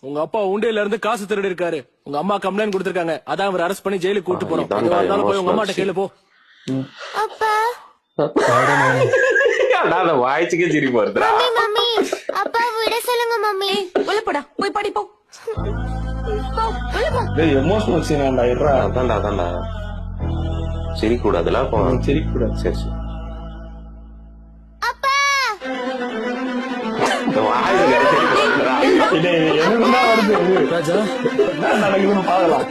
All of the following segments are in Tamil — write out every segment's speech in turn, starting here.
உங்க அப்பா உண்டையில இருந்து காசு திருடி இருக்காரு. உங்க அம்மா கம்ப்ளைண்ட் கொடுத்திருக்காங்க. அதான் அவர் அரெஸ்ட் பண்ணி ஜெயிலுக்கு கூட்டு போறோம். அதனால போய் உங்க அம்மாட்ட கேளு போ. அப்பா வாய்ச்சுக்கே சிரிப்பு வருதுடா. மம்மி அப்பா விட சொல்லுங்க மம்மி. உள்ள போடா போய் படி போ. எமோஷனல் சீன் ஆயிடுறா. அதான்டா சிரிக்க கூடாதுல. அப்போ சிரிக்க கூடாது. சரி சரி. அப்பா என்னதான் வருது ராஜா என்ன நடக்குதுன்னு பாக்கலாம்.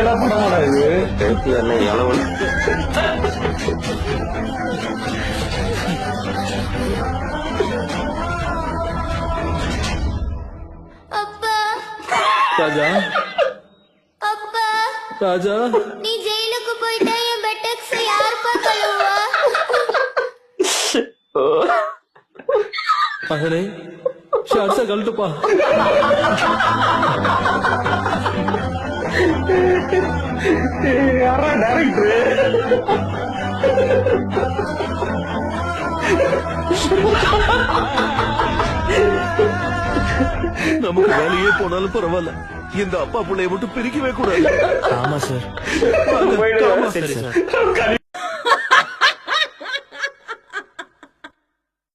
எல்லாம் பண்ண மாட்டாது. என்ன இளவு அப்பா ராஜா அப்பா ராஜா நீ ஜெயிலுக்கு போயிட்டா என் பெட்டக்ஸ் யாருப்பா கழுவா? மகனே ஷார்ட்ஸா கழட்டுப்பா. யாரா டைரக்டர்? நமக்கு வேலையே போனாலும் பரவாயில்ல, இந்த அப்பா பிள்ளைய மட்டும் பிரிக்கவே கூடாது. ஆமா சார். போயிடு. சரி சார்.